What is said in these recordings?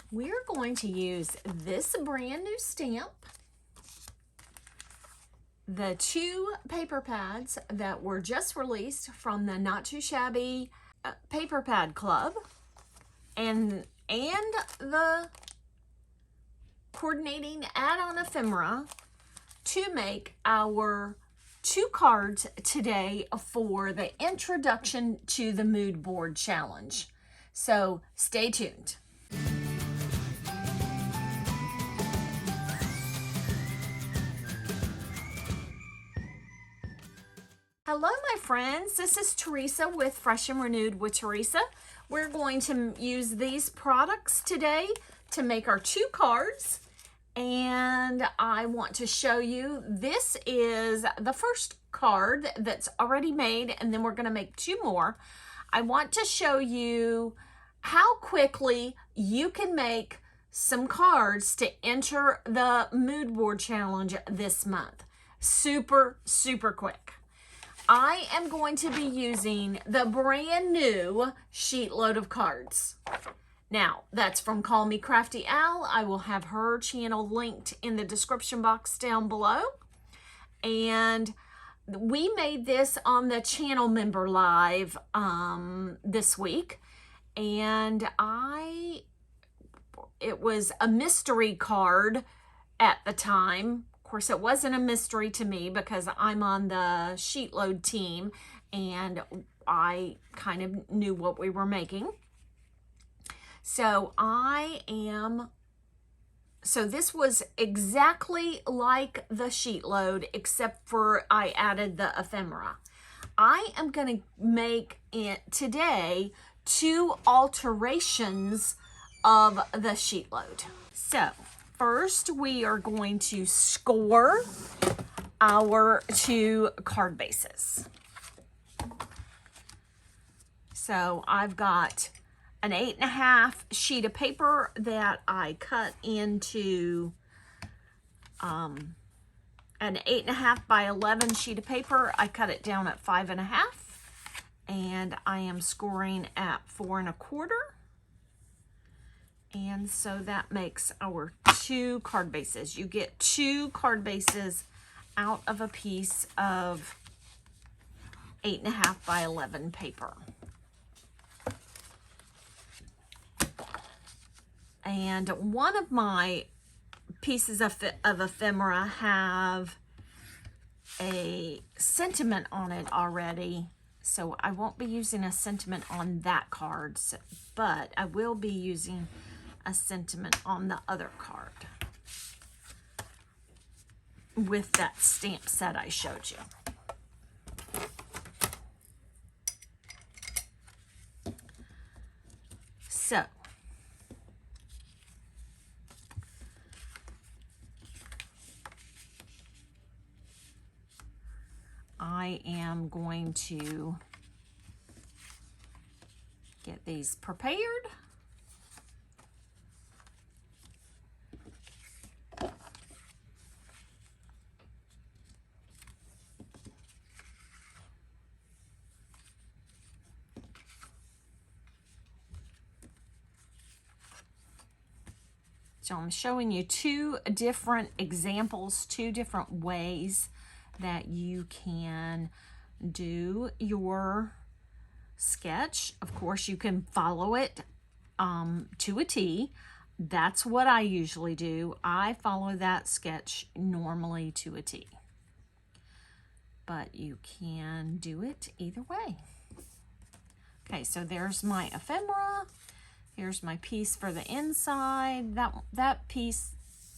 We're going to use this brand new stamp, the 2 paper pads that were just released from the Not Too Shabby Paper Pad Club, and the coordinating add-on ephemera to make our 2 cards today for the introduction to the mood board challenge. So stay tuned. Hello, my friends. This is Teresa with Fresh and Renewed with Teresa. We're going to use these products today to make our 2 cards. And I want to show you, this is the first card that's already made, and then we're going to make 2 more. I want to show you how quickly you can make some cards to enter the mood board challenge this month. Super, super quick. I am going to be using the brand new sheet load of cards. Now, that's from Call Me Crafty Al. I will have her channel linked in the description box down below. And we made this on the channel member live this week. And it was a mystery card at the time. Of course, it wasn't a mystery to me because I'm on the sheet load team and I kind of knew what we were making. So this was exactly like the sheet load, except for I added the ephemera. I am going to make it today 2 alterations of the sheet load. So first, we are going to score our 2 card bases. So I've got an 8.5 sheet of paper that I cut into an 8.5 by 11 sheet of paper. I cut it down at 5.5, and I am scoring at 4 1/4. And so that makes our 2 card bases. You get 2 card bases out of a piece of 8.5 by 11 paper. And one of my pieces of ephemera have a sentiment on it already, so I won't be using a sentiment on that card, but I will be using a sentiment on the other card with that stamp set I showed you. So I am going to get these prepared. So I'm showing you 2 different examples, 2 different ways that you can do your sketch. Of course, you can follow it to a T. That's what I usually do. I follow that sketch normally to a T. But you can do it either way. Okay, so there's my ephemera. Here's my piece for the inside. That piece,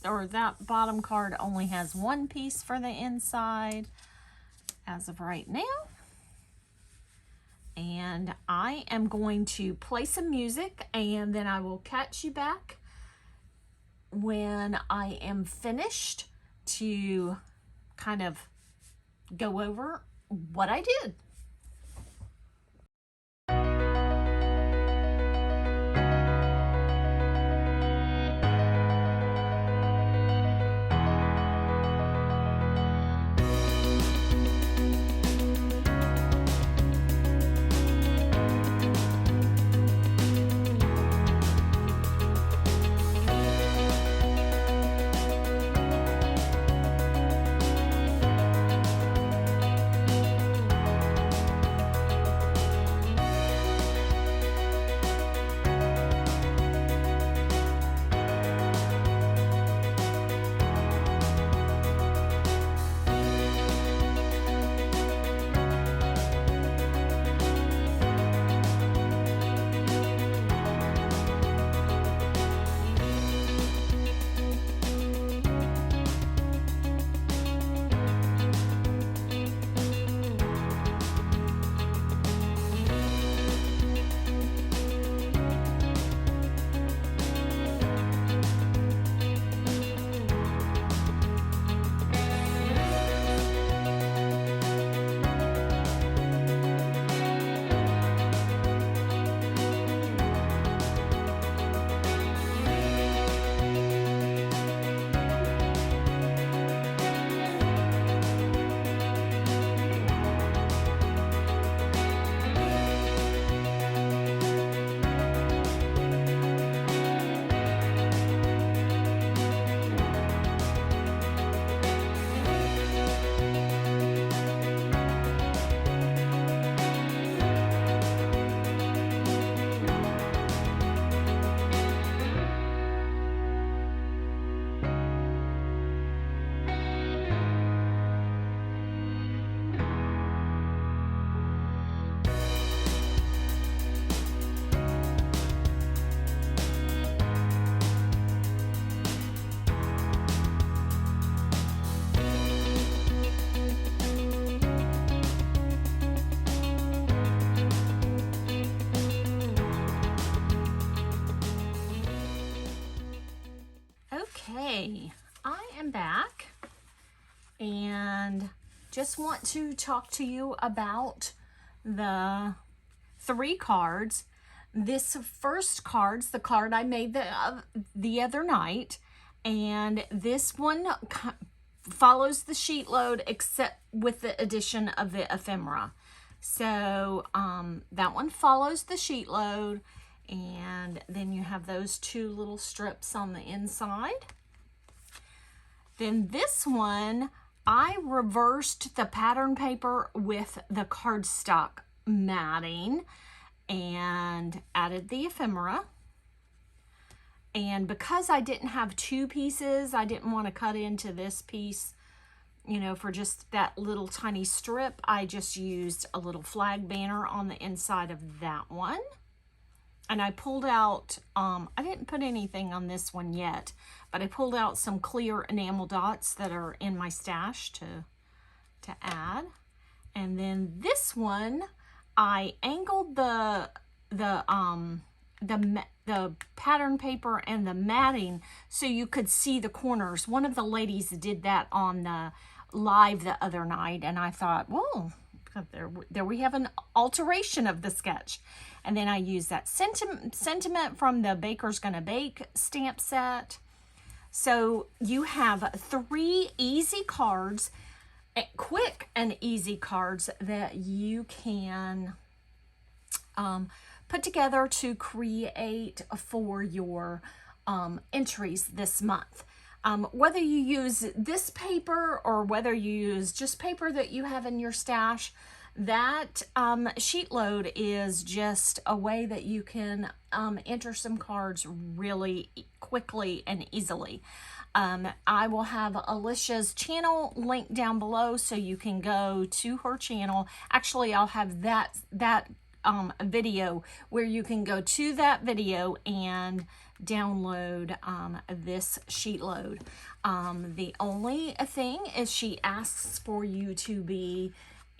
or that bottom card, only has 1 piece for the inside as of right now. And I am going to play some music, and then I will catch you back when I am finished to kind of go over what I did. Okay, I am back and just want to talk to you about the 3 cards. This first card's the card I made the other night, and this one follows the sheet load except with the addition of the ephemera. So that one follows the sheet load, and then you have those 2 little strips on the inside. Then this one, I reversed the pattern paper with the cardstock matting and added the ephemera. And because I didn't have 2 pieces, I didn't want to cut into this piece, you know, for just that little tiny strip. I just used a little flag banner on the inside of that one. And I pulled out, I didn't put anything on this one yet, but I pulled out some clear enamel dots that are in my stash to add. And then this one, I angled the pattern paper and the matting so you could see the corners. One of the ladies did that on the live the other night, and I thought, well, there we have an alteration of the sketch. And then I used that sentiment from the Baker's Gonna Bake stamp set. So you have 3 easy cards, quick and easy cards that you can put together to create for your entries this month. Whether you use this paper or whether you use just paper that you have in your stash, that sheet load is just a way that you can enter some cards really quickly and easily. I will have Alicia's channel linked down below so you can go to her channel. Actually, I'll have that video where you can go to that video and download this sheet load. The only thing is she asks for you to be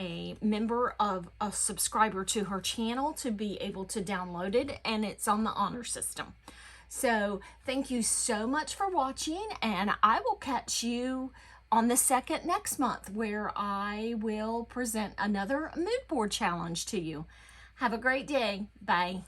a member of a subscriber to her channel to be able to download it, and it's on the honor system. So thank you so much for watching, and I will catch you on the 2nd next month, where I will present another mood board challenge to you. Have a great day. Bye.